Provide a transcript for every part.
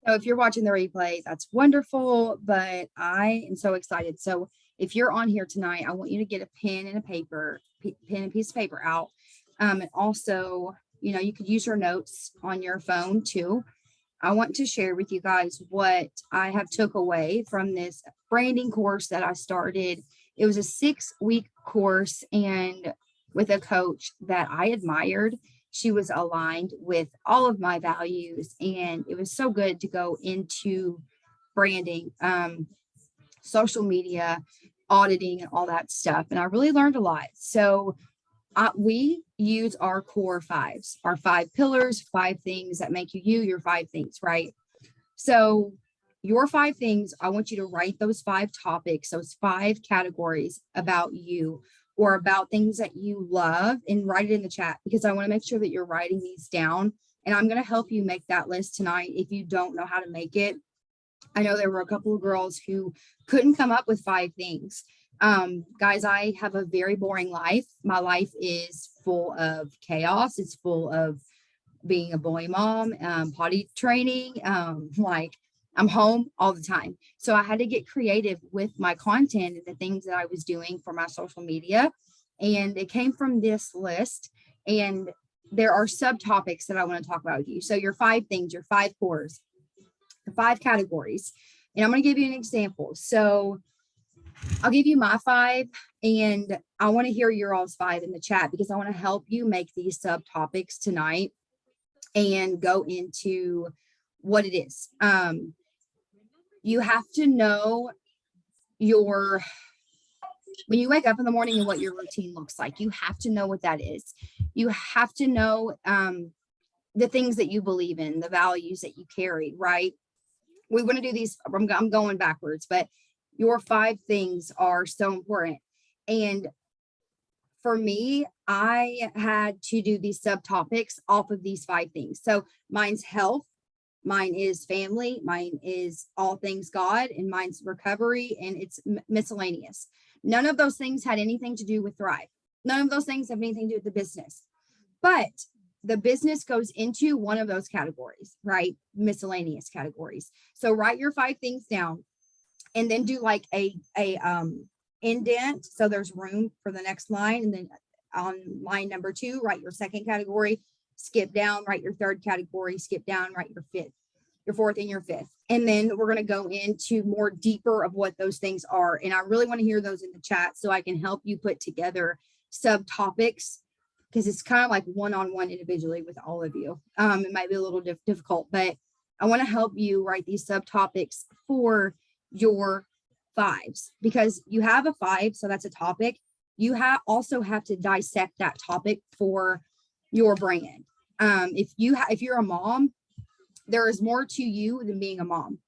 So if you're watching the replay, that's wonderful, but I am so excited. So if you're on here tonight, I want you to get a pen and a paper, pen and piece of paper out. And also, you could use your notes on your phone too. I want to share with you guys what I have took away from this branding course that I started. It was a 6-week course and with a coach that I admired. She was aligned with all of my values, and it was so good to go into branding, social media, auditing, and all that stuff. And I really learned a lot. So we use our core fives, our 5 pillars, 5 things that make you your 5 things, right? So, your 5 things, I want you to write those 5 topics, those 5 categories about you or about things that you love and write it in the chat because I want to make sure that you're writing these down. And I'm going to help you make that list tonight if you don't know how to make it. I know there were a couple of girls who couldn't come up with 5 things. Guys, I have a very boring life. My life is full of chaos. It's full of being a boy mom, potty training, like I'm home all the time. So I had to get creative with my content and the things that I was doing for my social media. And it came from this list. And there are subtopics that I want to talk about with you. So your 5 things, your 5 cores, the 5 categories. And I'm going to give you an example. So I'll give you my 5, and I want to hear your all's 5 in the chat because I want to help you make these subtopics tonight and go into what it is. You have to know when you wake up in the morning and what your routine looks like. You have to know what that is. You have to know the things that you believe in, the values that you carry, right? We want to do these. I'm going backwards, but your 5 things are so important. And for me, I had to do these subtopics off of these 5 things. So mine's health, mine is family, mine is all things God, and mine's recovery, and it's miscellaneous. None of those things had anything to do with Thrive. None of those things have anything to do with the business. But the business goes into one of those categories, right? Miscellaneous categories. So write your 5 things down and then do like a indent. So there's room for the next line. And then on line number 2, write your second category, skip down, write your third category, skip down, write your fifth, your fourth, and your fifth. And then we're going to go into more deeper of what those things are. And I really want to hear those in the chat so I can help you put together subtopics because it's kind of like one-on-one individually with all of you. It might be a little difficult, but I want to help you write these subtopics for your 5s because you have a 5, so that's a topic. You also have to dissect that topic for your brand. If you're a mom, there is more to you than being a mom.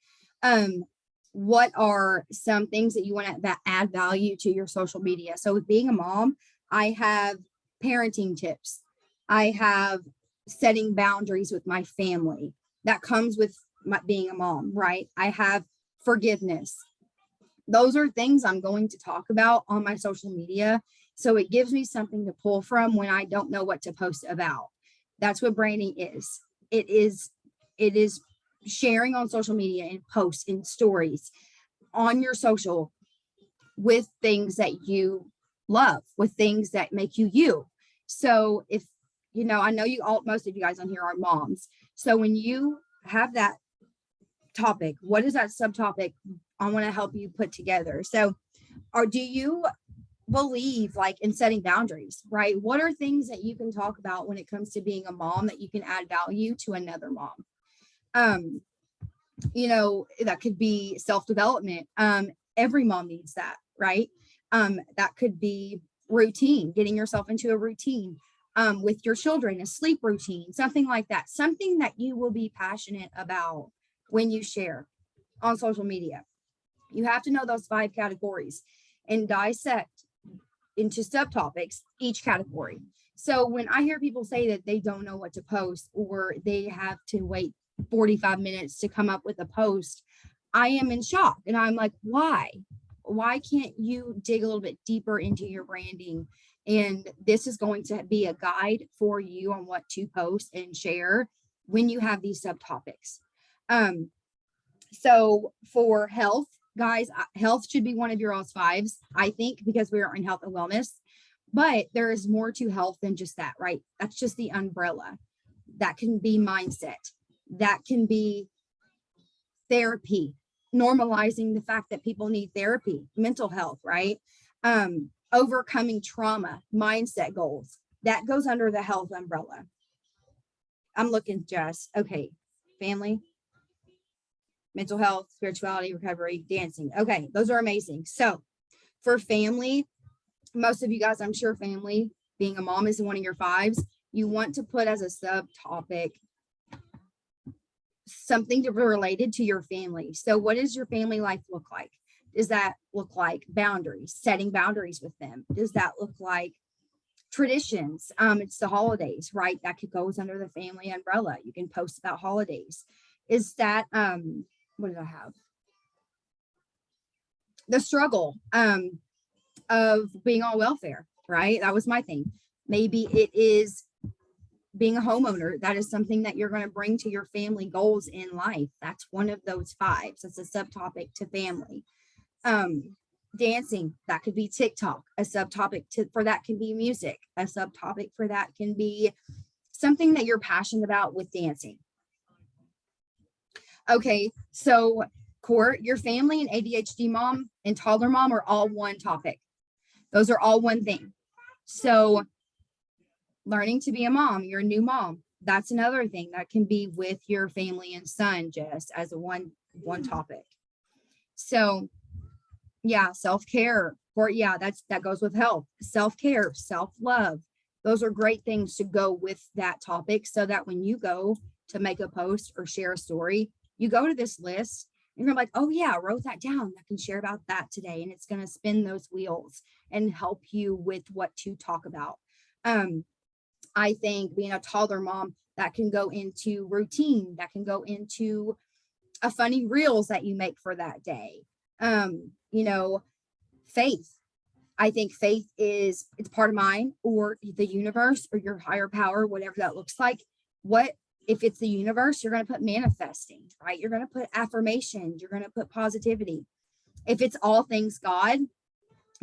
What are some things that you want to add value to your social media? So with being a mom, I have parenting tips. I have setting boundaries with my family. That comes with being a mom, right? I have forgiveness. Those are things I'm going to talk about on my social media. So it gives me something to pull from when I don't know what to post about. That's what branding is. It is sharing on social media and posts and stories on your social with things that you love, with things that make you you. So if I know most of you guys on here are moms. So when you have that topic, what is that subtopic I want to help you put together? So do you believe like in setting boundaries, right? What are things that you can talk about when it comes to being a mom that you can add value to another mom? That could be self-development. Every mom needs that, right? That could be routine, getting yourself into a routine with your children, a sleep routine, something like that, something that you will be passionate about when you share on social media. You have to know those 5 categories and dissect into subtopics each category. So when I hear people say that they don't know what to post or they have to wait 45 minutes to come up with a post, I am in shock. And I'm like, why? Why can't you dig a little bit deeper into your branding? And this is going to be a guide for you on what to post and share when you have these subtopics. So for health, guys, health should be one of your all's fives, I think, because we are in health and wellness. But there is more to health than just that, right? That's just the umbrella. That can be mindset. That can be therapy, normalizing the fact that people need therapy, mental health, right? Overcoming trauma, mindset goals. That goes under the health umbrella. I'm looking just, okay, family, mental health, spirituality, recovery, dancing. Okay, those are amazing. So for family, most of you guys, I'm sure family, being a mom is one of your fives. You want to put as a subtopic something related to your family. So what does your family life look like? Does that look like boundaries, setting boundaries with them? Does that look like traditions? It's the holidays, right? That could goes under the family umbrella. You can post about holidays. Is that what did I have? The struggle of being on welfare, right? That was my thing. Maybe it is being a homeowner. That is something that you're going to bring to your family goals in life. That's one of those fives. That's a subtopic to family. Dancing, that could be TikTok. A subtopic for that can be music. A subtopic for that can be something that you're passionate about with dancing. Okay, so Court, your family and ADHD mom and toddler mom are all one topic. Those are all one thing. So learning to be a mom, you're a new mom. That's another thing that can be with your family and son, just as a one topic. So yeah, self-care, or yeah, that goes with health, self-care, self-love. Those are great things to go with that topic, so that when you go to make a post or share a story, you go to this list and you're like, oh yeah, I wrote that down. I can share about that today. And it's going to spin those wheels and help you with what to talk about. I think being a toddler mom, that can go into routine, that can go into a funny reels that you make for that day. Faith. I think faith it's part of mine, or the universe, or your higher power, whatever that looks like. What if it's the universe? You're going to put manifesting, right? You're going to put affirmations, you're going to put positivity. If it's all things God,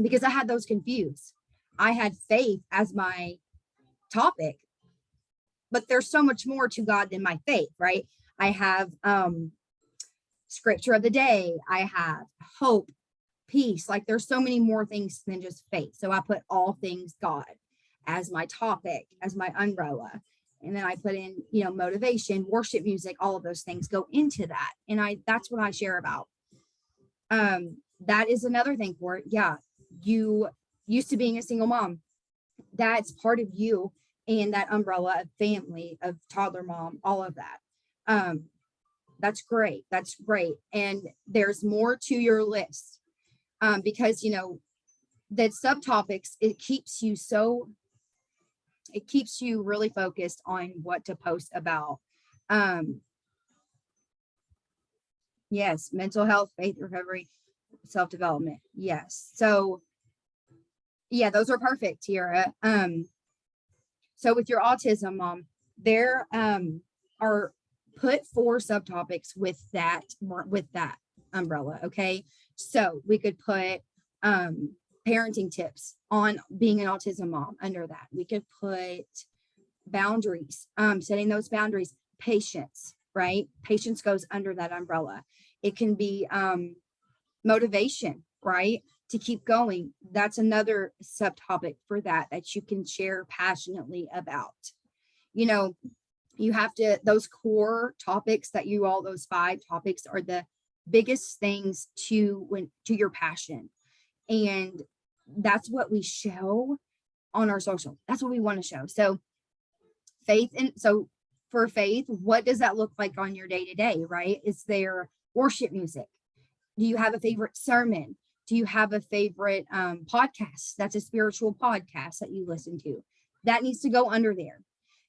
because I had those confused. I had faith as my topic, but there's so much more to God than my faith, right? I have scripture of the day, I have hope, peace. Like there's so many more things than just faith. So I put all things God as my topic, as my umbrella. And then I put in, motivation, worship music, all of those things go into that. And that's what I share about. That is another thing for it. Yeah. You used to being a single mom. That's part of you, and that umbrella of family, of toddler mom, all of that. That's great. That's great. And there's more to your list. Because that subtopics, it keeps you really focused on what to post about. Yes, mental health, faith, recovery, self-development. Yes. So yeah, those are perfect, Tiara. So with your autism mom, there are put 4 subtopics with that umbrella. Okay. So we could put parenting tips on being an autism mom under that. We could put boundaries, setting those boundaries, patience, right? Patience goes under that umbrella. It can be motivation, right? To keep going. That's another subtopic for that you can share passionately about. You have to, those core topics those 5 topics are the biggest things to your passion. And that's what we show on our social. That's what we want to show. So for faith, what does that look like on your day-to-day, right? Is there worship music? Do you have a favorite sermon? Do you have a favorite podcast that's a spiritual podcast that you listen to? That needs to go under there.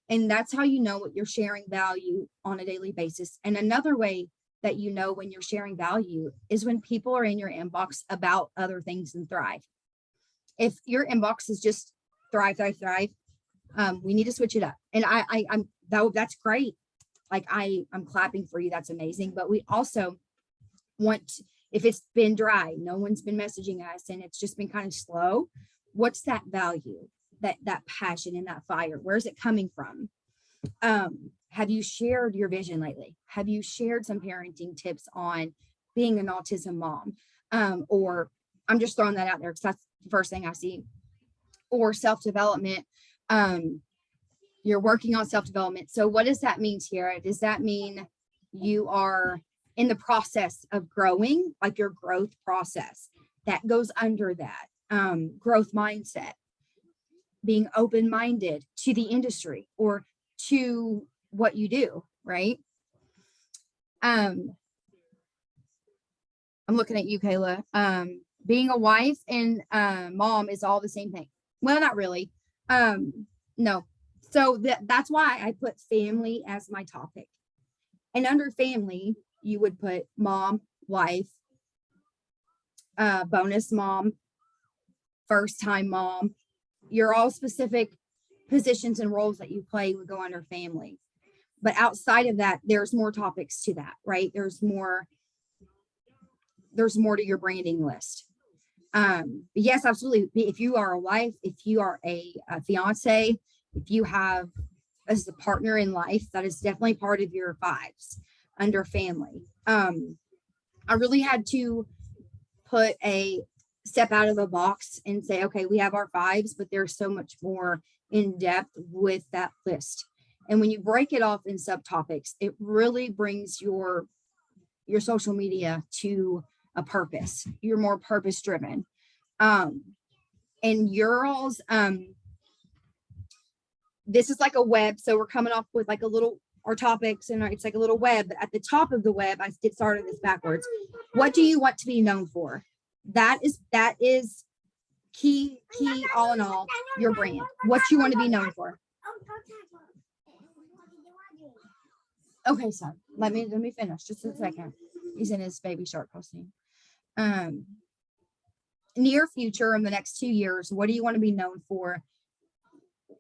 And that's how you know what you're sharing value on a daily basis. And another way that you know when you're sharing value is when people are in your inbox about other things than Thrive. If your inbox is just Thrive, we need to switch it up. And that's great. Like I'm clapping for you. That's amazing. But we also if it's been dry, no one's been messaging us and it's just been kind of slow, what's that value, that passion and that fire? Where's it coming from? Have you shared your vision lately? Have you shared some parenting tips on being an autism mom? Or I'm just throwing that out there because that's the first thing I see. Or self-development. You're working on self-development. So what does that mean, Tiara? Does that mean you are in the process of growing, like your growth process that goes under that? Growth mindset, being open-minded to the industry or to what you do, right? I'm looking at you, Kayla. Being a wife and mom is all the same thing. Well, not really. No. So that's why I put family as my topic. And under family, you would put mom, wife, bonus mom, first time mom. You're all specific positions and roles that you play would go under family. But outside of that, there's more topics to that, right? There's more to your branding list. Yes, absolutely. If you are a wife, if you are a fiance, if you have as a partner in life, that is definitely part of your fives under family. I really had to put a step out of the box and say, okay, we have our fives, but there's so much more in depth with that list. And when you break it off in subtopics, it really brings your social media to a purpose. You're more purpose driven. And y'all's, this is like a web. So we're coming off with like our topics, and it's like a little web. But at the top of the web, I started this backwards. What do you want to be known for? That is key all in all, your brand, what you want to be known for. Okay, so let me finish just a second. He's in his baby shark costume. Near future, in the next 2 years, what do you want to be known for?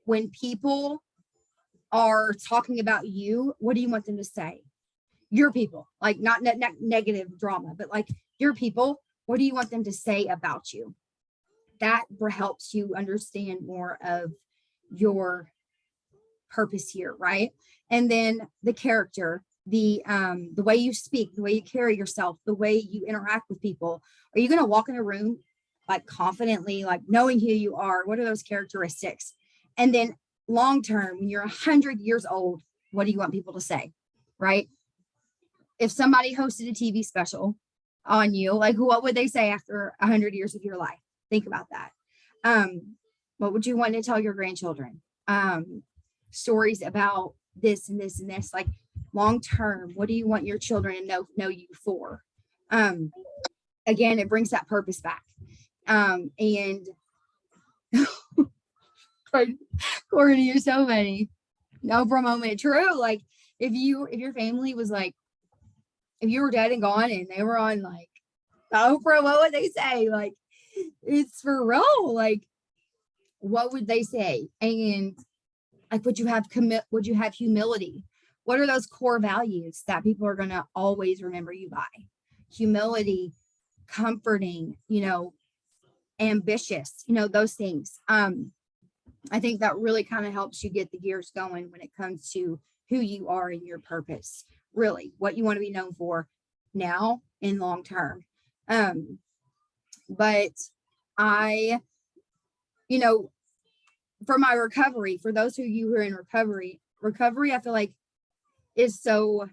When people are talking about you, what do you want them to say? Your people, like not negative drama, but like your people, what do you want them to say about you? That helps you understand more of your purpose here, right? And then the character, the way you speak, the way you carry yourself, the way you interact with people. Are you going to walk in a room like confidently, like knowing who you are? What are those characteristics? And then long term, when you're 100 years old, what do you want people to say, right? If somebody hosted a TV special on you, like what would they say after 100 years of your life? Think about that. What would you want to tell your grandchildren? Stories about this and this and this, like long term, what do you want your children to know you for? Again, it brings that purpose back. And Courtney, you're so funny. Oprah moment. True. Like if your family was like, if you were dead and gone and they were on like Oprah, what would they say? Like, it's for real. Like, what would they say? And like, would you have humility? What are those core values that people are going to always remember you by? Humility, comforting, ambitious, those things. I think that really kind of helps you get the gears going when it comes to who you are and your purpose, really what you want to be known for now and long term. But I, for my recovery, for those of you who are in recovery, I feel like is so,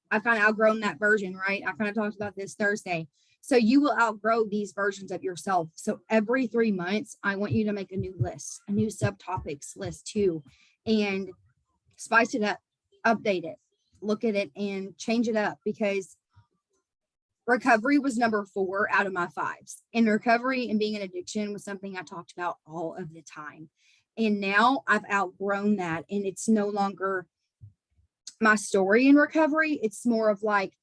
I've kind of outgrown that version, right? I kind of talked about this Thursday. So you will outgrow these versions of yourself. So every 3 months, I want you to make a new list, a new subtopics list too, and spice it up, update it, look at it and change it up, because recovery was number 4 out of my 5s. And recovery and being an addiction was something I talked about all of the time. And now I've outgrown that, and it's no longer my story in recovery. It's more of like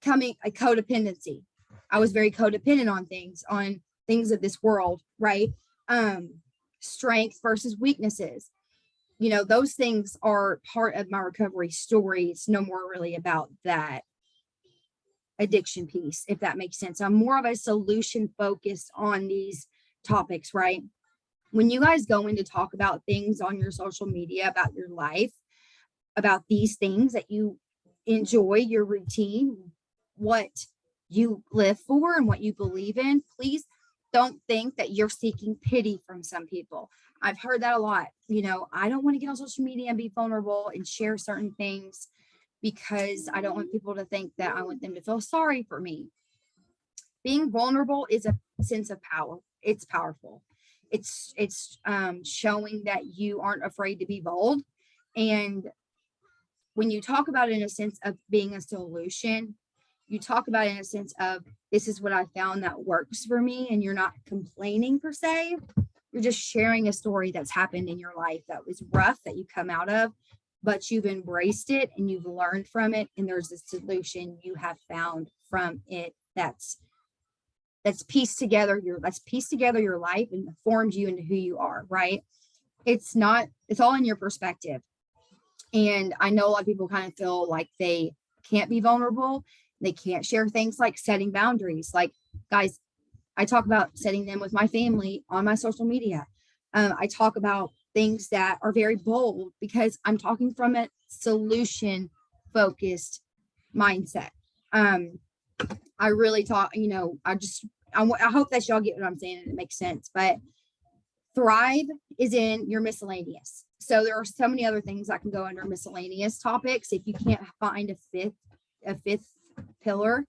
a codependency. I was very codependent on things of this world, right? Strength versus weaknesses. Those things are part of my recovery story. It's no more really about that. addiction piece, if that makes sense. I'm more of a solution focused on these topics, right? When you guys go in to talk about things on your social media, about your life, about these things that you enjoy, your routine, what you live for and what you believe in, please don't think that you're seeking pity from some people. I've heard that a lot. You know, I don't want to get on social media and be vulnerable and share certain things because I don't want people to think that I want them to feel sorry for me. Being vulnerable is a sense of power. It's powerful. It's showing that you aren't afraid to be bold. And when you talk about it in a sense of being a solution, you talk about it in a sense of this is what I found that works for me, and you're not complaining per se. You're just sharing a story that's happened in your life that was rough, that you come out of, but you've embraced it and you've learned from it, and there's a solution you have found from it that's pieced together your life and formed you into who you are, right? It's all in your perspective. And I know a lot of people kind of feel like they can't be vulnerable. They can't share things like setting boundaries. Like, guys, I talk about setting them with my family on my social media. I talk about things that are very bold because I'm talking from a solution focused mindset. I really talk, I hope that y'all get what I'm saying and it makes sense. But thrive is in your miscellaneous. So there are so many other things that can go under miscellaneous topics. If you can't find a fifth pillar,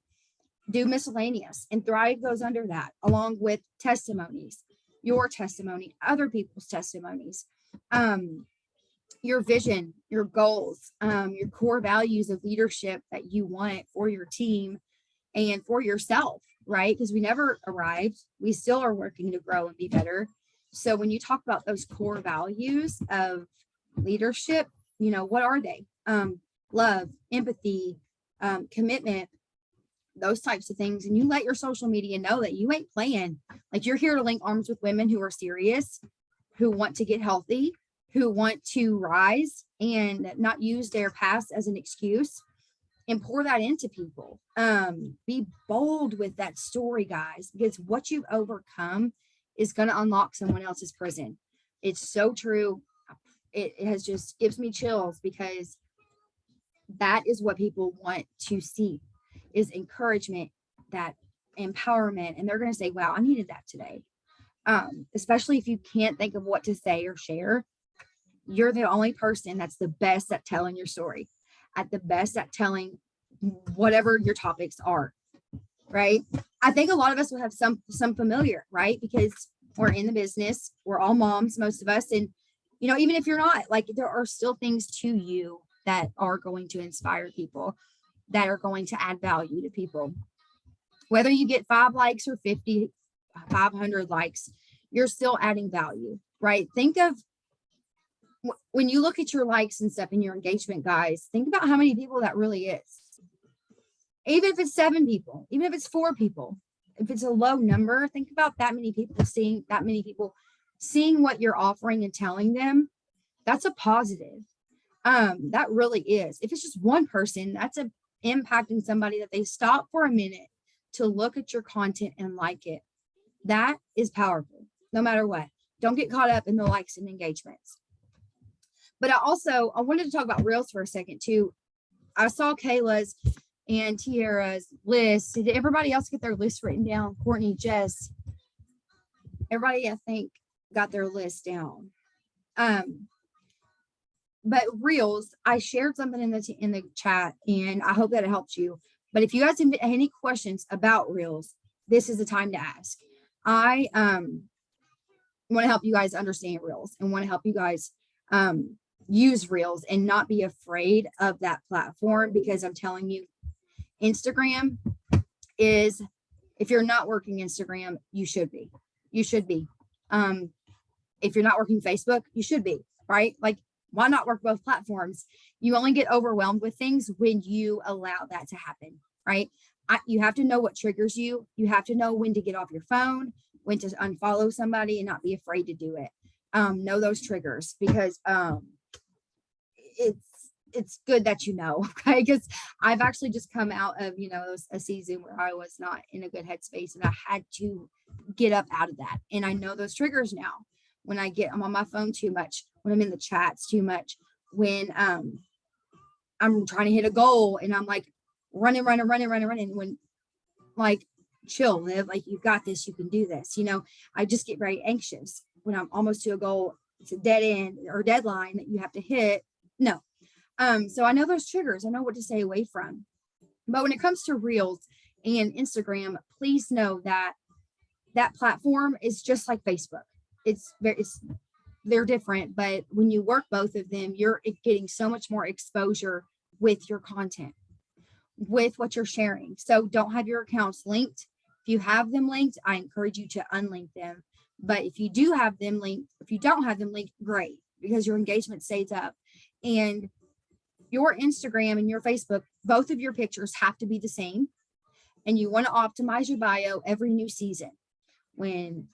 do miscellaneous, and thrive goes under that, along with testimonies, your testimony, other people's testimonies, your vision, your goals, your core values of leadership that you want for your team and for yourself, right? Because we never arrived. We still are working to grow and be better. So when you talk about those core values of leadership, what are they? Love, empathy, commitment, those types of things. And you let your social media know that you ain't playing. Like, you're here to link arms with women who are serious, who want to get healthy, who want to rise and not use their past as an excuse, and pour that into people. Be bold with that story, guys, because what you've overcome is going to unlock someone else's prison. It's so true. It has just gives me chills, because that is what people want to see, is encouragement, that empowerment. And they're going to say, wow, I needed that today. Especially if you can't think of what to say or share, you're the only person that's the best at telling your story, at the best at telling whatever your topics are, right? I think a lot of us will have some familiar, right? Because we're in the business, we're all moms, most of us. And, even if you're not, like, there are still things to you that are going to inspire people, that are going to add value to people. Whether you get 5 likes or 50, 500 likes, you're still adding value, right? Think of when you look at your likes and stuff and your engagement, guys, think about how many people that really is. Even if it's 7 people, even if it's 4 people, if it's a low number, think about that many people seeing what you're offering and telling them. That's a positive. That really is. If it's just one person, that's impacting somebody, that they stop for a minute to look at your content and like it. That is powerful, no matter what. Don't get caught up in the likes and engagements. But I wanted to talk about Reels for a second too. I saw Kayla's and Tiara's list. Did everybody else get their list written down? Courtney, Jess, everybody, I think, got their list down. But Reels, I shared something in the chat, and I hope that it helped you. But if you guys have any questions about Reels, this is the time to ask. I want to help you guys understand Reels and want to help you guys use Reels and not be afraid of that platform, because I'm telling you, Instagram is, if you're not working Instagram, you should be. If you're not working Facebook, you should be, right? Like, why not work both platforms? You only get overwhelmed with things when you allow that to happen, right? You have to know what triggers you. You have to know when to get off your phone, when to unfollow somebody, and not be afraid to do it. Know those triggers, because it's good that you know, okay? Because I've actually just come out of, a season where I was not in a good headspace and I had to get up out of that. And I know those triggers now. When I'm on my phone too much, when I'm in the chats too much, when I'm trying to hit a goal and I'm like running, when like chill, Liv, like you got this, you can do this. I just get very anxious when I'm almost to a goal. It's a dead end or deadline that you have to hit. No. So I know those triggers. I know what to stay away from. But when it comes to Reels and Instagram, please know that that platform is just like Facebook. They're different, but when you work both of them, you're getting so much more exposure with your content, with what you're sharing. So don't have your accounts linked. If you have them linked, I encourage you to unlink them. But if you don't have them linked, great, because your engagement stays up. And your Instagram and your Facebook, both of your pictures have to be the same. And you want to optimize your bio every new season. When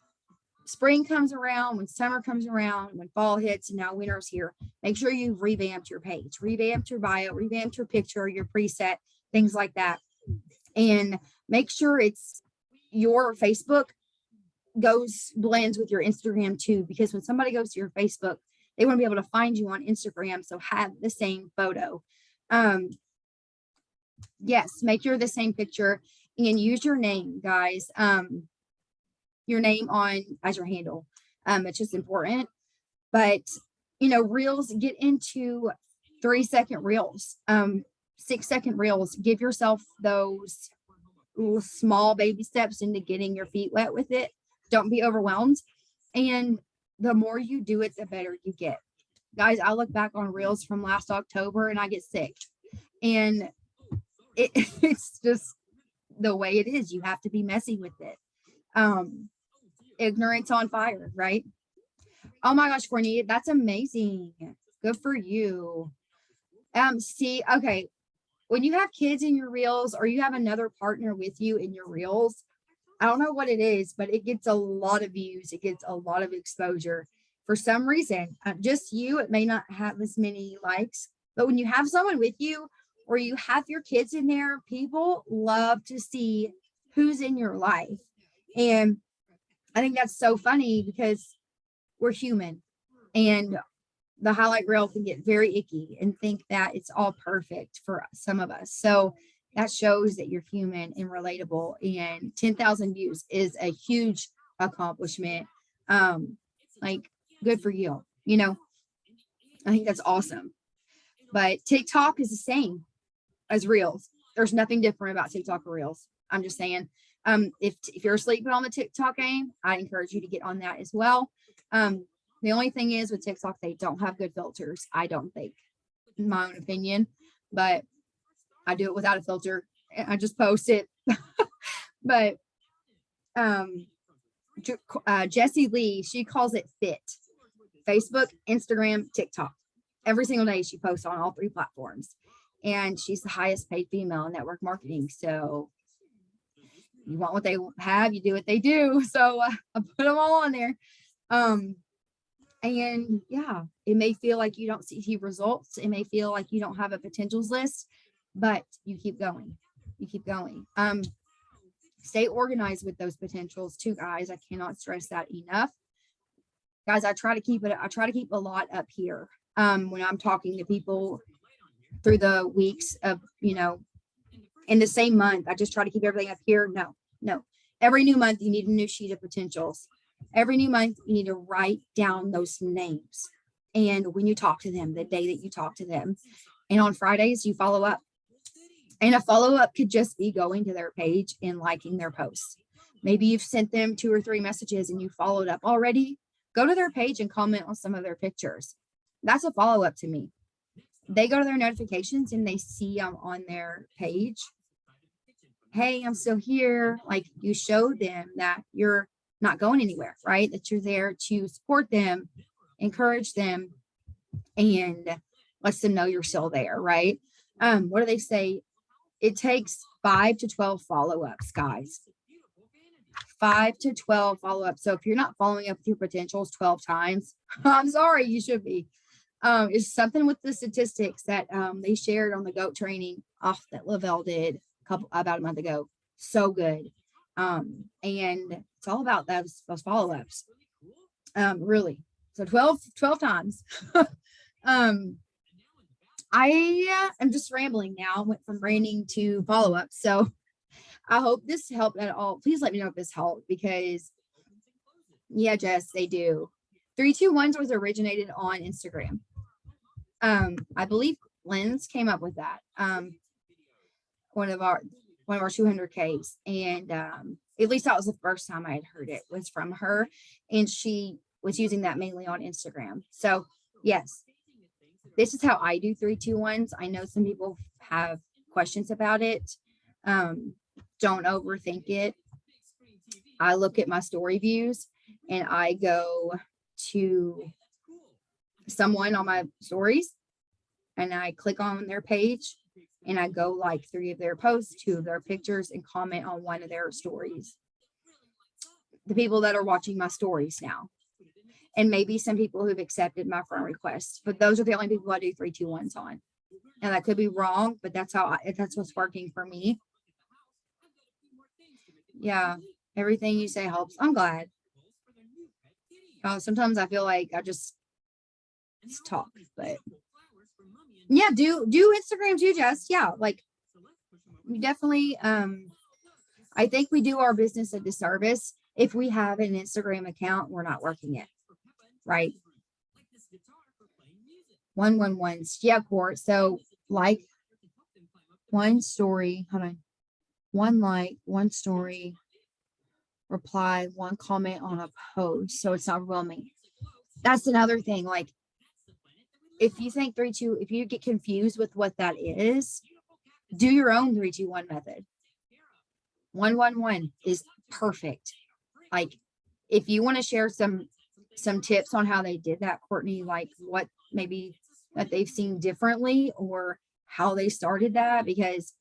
spring comes around, when summer comes around, when fall hits, and now winter's here, make sure you've revamped your page, revamped your bio, revamped your picture, your preset, things like that. And make sure it's your Facebook blends with your Instagram too, because when somebody goes to your Facebook, they want to be able to find you on Instagram. So have the same photo. Yes, make sure the same picture and use your name, guys. Your name as your handle. It's just important. But Reels, get into 3-second reels, 6-second reels. Give yourself those little small baby steps into getting your feet wet with it. Don't be overwhelmed. And the more you do it, the better you get. Guys, I look back on Reels from last October and I get sick. And it's just the way it is. You have to be messy with it. Ignorance on fire, right? Oh my gosh, Courtney, that's amazing. Good for you. Okay. When you have kids in your Reels or you have another partner with you in your Reels, I don't know what it is, but it gets a lot of views. It gets a lot of exposure. For some reason, just you, it may not have as many likes, but when you have someone with you or you have your kids in there, people love to see who's in your life. And I think that's so funny because we're human and the highlight reel can get very icky and think that it's all perfect for some of us. So that shows that you're human and relatable, and 10,000 views is a huge accomplishment. Like good for you. I think that's awesome. But TikTok is the same as Reels. There's nothing different about TikTok or Reels. I'm just saying, if you're sleeping on the TikTok game, I encourage you to get on that as well. The only thing is with TikTok, they don't have good filters. I don't think, in my own opinion, but I do it without a filter. I just post it. But Jessie Lee, she calls it fit. Facebook, Instagram, TikTok. Every single day she posts on all 3 platforms. And she's the highest paid female in network marketing. So you want what they have, you do what they do. So I put them all on there. And yeah, it may feel like you don't see results. It may feel like you don't have a potentials list, but you keep going. You keep going. Stay organized with those potentials too, guys. I cannot stress that enough. Guys, I try to keep a lot up here. When I'm talking to people through the weeks of, in the same month, I just try to keep everything up here. No. Every new month, you need a new sheet of potentials. Every new month, you need to write down those names. And when you talk to them, the day that you talk to them, and on Fridays, you follow up. And a follow-up could just be going to their page and liking their posts. Maybe you've sent them 2 or 3 messages and you followed up already. Go to their page and comment on some of their pictures. That's a follow-up to me. They go to their notifications and they see I'm on their page. Hey, I'm still here. Like, you show them that you're not going anywhere, right? That you're there to support them, encourage them, and lets them know you're still there, right? What do they say? It takes 5 to 12 follow-ups, guys. 5 to 12 follow-ups. So if you're not following up with your potentials 12 times, I'm sorry, you should be. It's something with the statistics that they shared on the goat training off that Lavelle did about a month ago. So good. And it's all about those follow-ups. Really. So 12 times. I am just rambling now. Went from branding to follow-up. So I hope this helped at all. Please let me know if this helped, because yeah, Jess, they do. 321s was originated on Instagram. I believe Lens came up with that. One of our 200Ks, and at least that was the first time I had heard it was from her, and she was using that mainly on Instagram. So yes, this is how I do 321s. I know some people have questions about it. Don't overthink it. I look at my story views and I go to someone on my stories and I click on their page and I go like 3 of their posts, 2 of their pictures, and comment on 1 of their stories. The people that are watching my stories now, and maybe some people who've accepted my friend requests, but those are the only people I do 321s on. And that could be wrong, but that's what's working for me. Yeah, everything you say helps. I'm glad. Sometimes I feel like I just talk, but yeah, do Instagram too, Jess. Yeah, like we definitely I think we do our business a disservice if we have an Instagram account, we're not working it. Right. 111s. Yeah, Court. So like 1 story, hold on. 1 like, 1 story, reply, 1 comment on a post. So it's not overwhelming. That's another thing. Like if you think 3-2, if you get confused with what that is, do your own 3-2-1 method. 111 is perfect. Like if you want to share some tips on how they did that, Courtney, like what maybe that they've seen differently or how they started that, because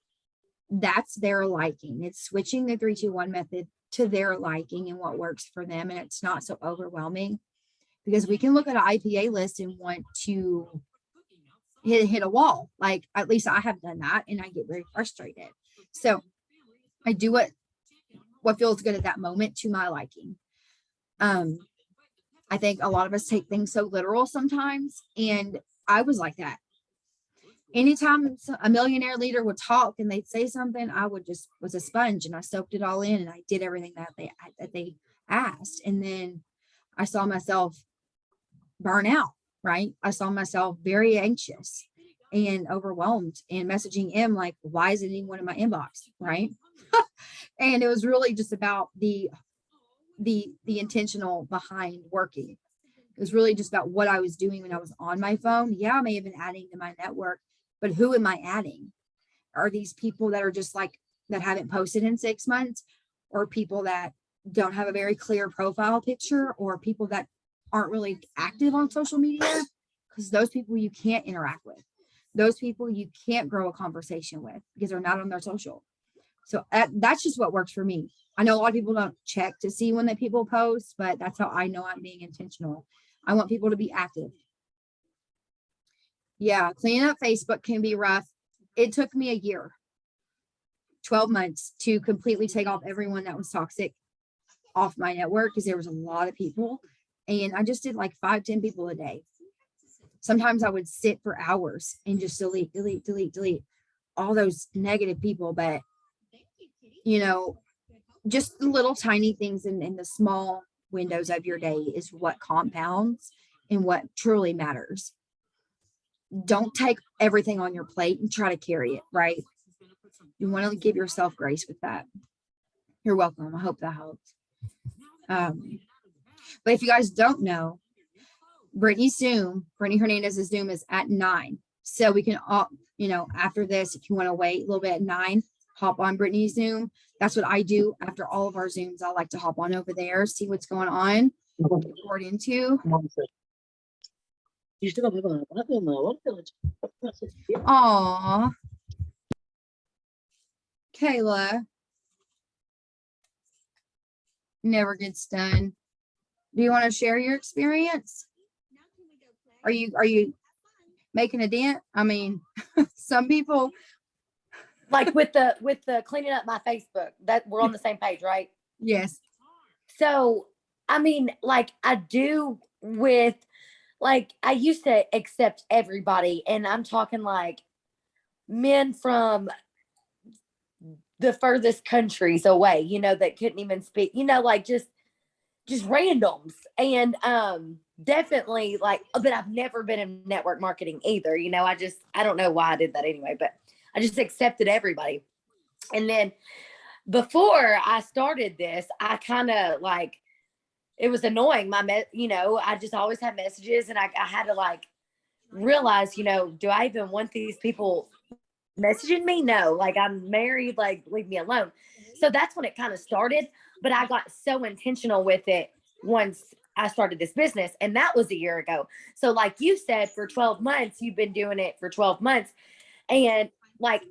that's their liking. It's switching the 3-2-1 method to their liking and what works for them, and it's not so overwhelming, because we can look at an IPA list and want to hit a wall. Like at least I have done that and I get very frustrated. So I do what feels good at that moment to my liking. I think a lot of us take things so literal sometimes, and I was like that. Anytime a millionaire leader would talk and they'd say something, I was a sponge and I soaked it all in and I did everything that they asked. And then I saw myself burn out, right? I saw myself very anxious and overwhelmed and messaging him like, why isn't anyone in my inbox, right? And it was really just about the intentional behind working. It was really just about what I was doing when I was on my phone. Yeah, I may have been adding to my network, but who am I adding? Are these people that are just like that haven't posted in 6 months, or people that don't have a very clear profile picture, or people that aren't really active on social media? Because those people you can't interact with. Those people you can't grow a conversation with because they're not on their social. So that's just what works for me. I know a lot of people don't check to see when that people post, but that's how I know I'm being intentional. I want people to be active. Yeah, cleaning up Facebook can be rough. It took me a year, 12 months to completely take off everyone that was toxic off my network, because there was a lot of people. And I just did like 5-10 people a day. Sometimes I would sit for hours and just delete all those negative people. But, just the little tiny things in the small windows of your day is what compounds and what truly matters. Don't take everything on your plate and try to carry it, right? You want to give yourself grace with that. You're welcome. I hope that helps. But if you guys don't know, Brittany Hernandez's Zoom is at 9. So we can all, after this, if you want to wait a little bit at 9, hop on Brittany's Zoom. That's what I do after all of our Zooms. I like to hop on over there, see what's going on, get poured into. Aw. Kayla never gets done. Do you want to share your experience? Are you making a dent. I mean, some people, Like with the cleaning up my Facebook, that we're on the same page, right? yes, So, I mean, like I do with, like, I used to accept everybody, and I'm talking like men from the furthest countries away, that couldn't even speak, like just randoms. And definitely like, but I've never been in network marketing either. I don't know why I did that anyway, but I just accepted everybody. And then before I started this, I kind of like, it was annoying. I just always had messages, and I had to like realize, do I even want these people messaging me? No, like I'm married, like leave me alone. So that's when it kind of started. But I got so intentional with it once I started this business, and that was a year ago. So, like you said, for 12 months, you've been doing it for 12 months. And like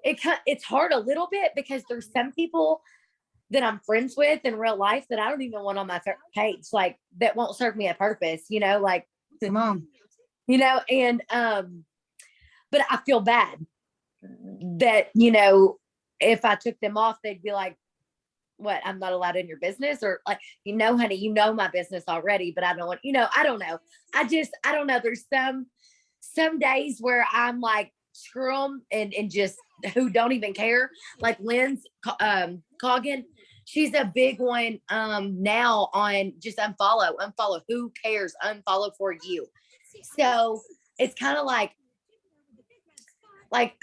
it's hard a little bit because there's some people that I'm friends with in real life that I don't even want on my page, like that won't serve me a purpose, like, come on. And but I feel bad that, if I took them off, they'd be like, what, I'm not allowed in your business? Or like, honey, my business already, but I don't want, I don't know. I don't know. There's some days where I'm like, screw them, and just who don't even care. Like Lynn's Coggin, she's a big one now on just unfollow, who cares, unfollow for you. So it's kind of like,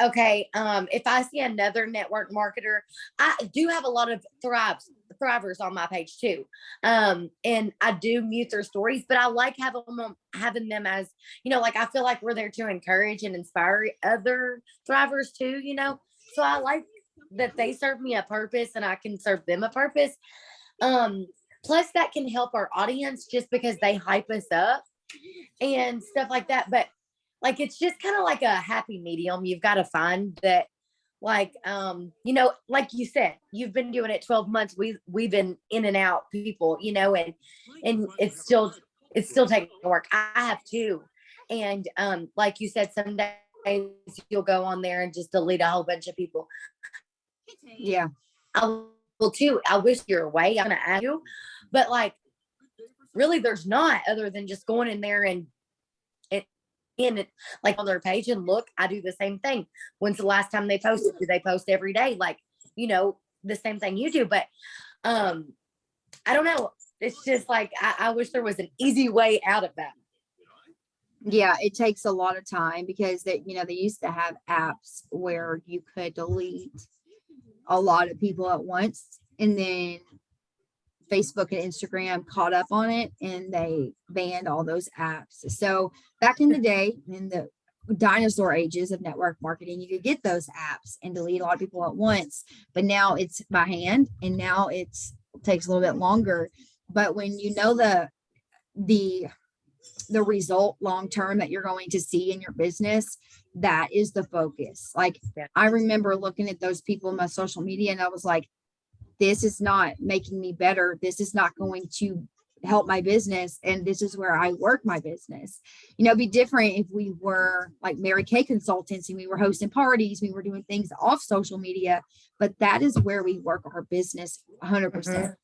okay, if I see another network marketer, I do have a lot of thrivers on my page too, and I do mute their stories, but I like having them as, like, I feel like we're there to encourage and inspire other thrivers too, so I like that they serve me a purpose and I can serve them a purpose. Plus that can help our audience just because they hype us up and stuff like that. But like, it's just kind of like a happy medium. You've got to find that, like, like you said, you've been doing it 12 months. We've been in and out people, and it's still taking work. I have too. And like you said, some days you'll go on there and just delete a whole bunch of people. Yeah. I will too. I wish you're away. I'm gonna ask you, but like, really, there's not, other than just going in there and in it, like on their page and look. I do the same thing. When's the last time they posted? Do they post every day? Like, the same thing you do. But I don't know. It's just like, I wish there was an easy way out of that. Yeah, it takes a lot of time because they used to have apps where you could delete a lot of people at once, and then Facebook and Instagram caught up on it and they banned all those apps. So back in the day, in the dinosaur ages of network marketing, you could get those apps and delete a lot of people at once, but now it's by hand, and now it takes a little bit longer. But when the result long term that you're going to see in your business, that is the focus. Like, Yeah. I remember looking at those people in my social media and I was like, this is not making me better. This is not going to help my business. And this is where I work my business. It'd be different if we were like Mary Kay Consultants and we were hosting parties, we were doing things off social media, but that is where we work our business 100%. Mhm.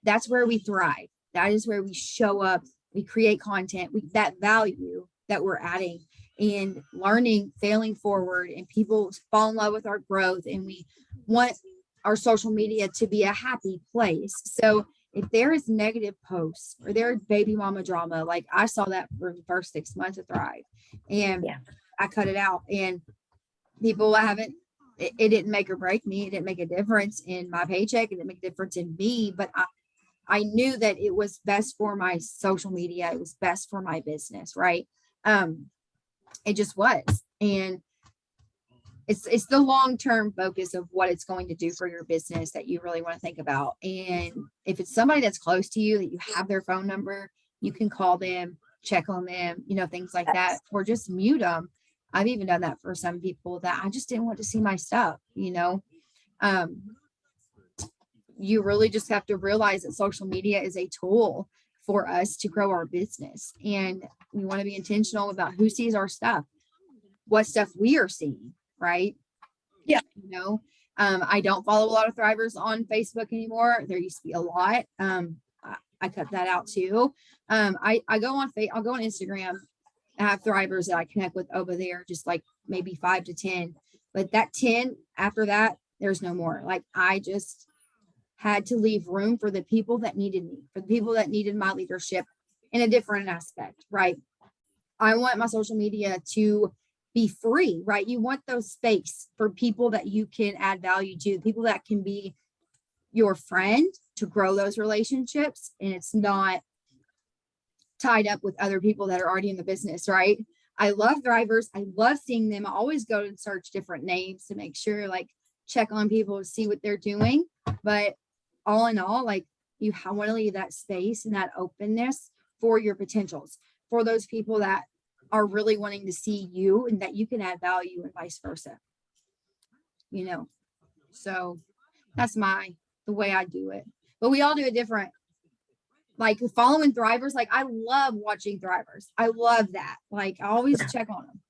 That's where we thrive. That is where we show up. We create content, that value that we're adding and learning, failing forward, and people fall in love with our growth. And we want our social media to be a happy place. So if there is negative posts or there is baby mama drama, like I saw that for the first 6 months of Thrive, and Yeah. I cut it out. And people haven't, it didn't make or break me. It didn't make a difference in my paycheck. It didn't make a difference in me, but I knew that it was best for my social media. It was best for my business. Right. It just was. And it's the long-term focus of what it's going to do for your business that you really want to think about. And if it's somebody that's close to you that you have their phone number, you can call them, check on them, things like that, or just mute them. I've even done that for some people that I just didn't want to see my stuff. You really just have to realize that social media is a tool for us to grow our business. And we want to be intentional about who sees our stuff, what stuff we are seeing, right? Yeah. You know, I don't follow a lot of thrivers on Facebook anymore. There used to be a lot. I cut that out too. I go on I'll go on Instagram. I have thrivers that I connect with over there, just like maybe 5 to 10. But that 10 after that, there's no more. Like I just had to leave room for the people that needed me, for the people that needed my leadership in a different aspect, right? I want my social media to be free, right? You want those space for people that you can add value to, people that can be your friend to grow those relationships. And it's not tied up with other people that are already in the business, right? I love thrivers. I love seeing them. I always go and search different names to make sure, like, check on people to see what they're doing. But all in all, like, you want to leave that space and that openness for your potentials, for those people that are really wanting to see you and that you can add value, and vice versa. You know, so that's the way I do it. But we all do it different. Like following thrivers, like I love watching thrivers. I love that. Like I always check on them,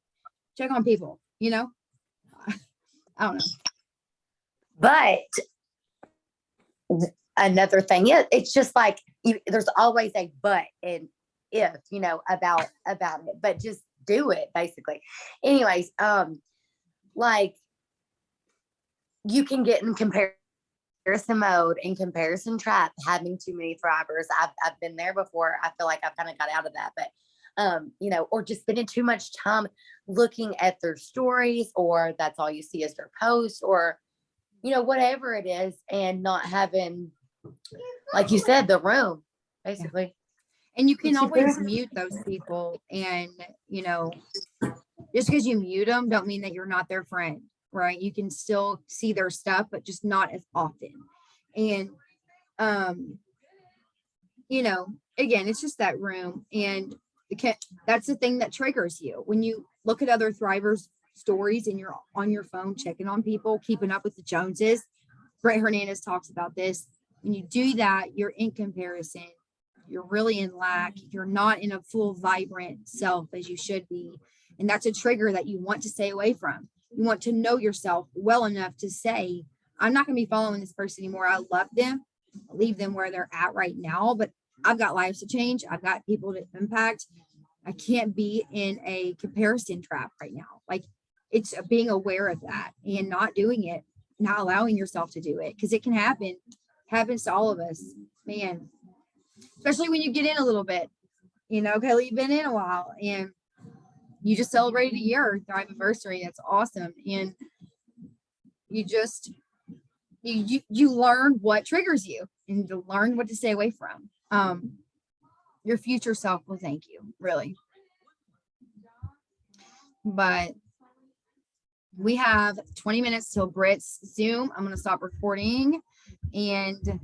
check on people, you know. I don't know. But another thing is, it's just like there's always a but and if, you know, about it, but just do it basically. Anyways, like you can get in comparison mode and comparison trap having too many thrivers. I've been there before. I feel like I've kind of got out of that, but you know, or just spending too much time looking at their stories, or that's all you see is their posts, or you know, whatever it is, and not having, like you said, the room basically. And you can always mute those people, and you know, just because you mute them don't mean that you're not their friend, right? You can still see their stuff, but just not as often. And you know, again, it's just that room. And that's the thing that triggers you when you look at other thrivers stories and you're on your phone checking on people, keeping up with the Joneses. Brett Hernandez talks about this. When you do that, you're in comparison, you're really in lack, you're not in a full vibrant self as you should be. And that's a trigger that you want to stay away from. You want to know yourself well enough to say, I'm not going to be following this person anymore. I love them, leave them where they're at right now, but I've got lives to change. I've got people to impact. I can't be in a comparison trap right now. Like it's being aware of that and not doing it, not allowing yourself to do it, because it can happen. It happens to all of us, man. Especially when you get in a little bit, you know, Kelly, you've been in a while and you just celebrated a year Thrive anniversary. That's awesome. And you just, you learn what triggers you and to learn what to stay away from. Your future self will thank you, really. But we have 20 minutes till Britt's Zoom. I'm going to stop recording and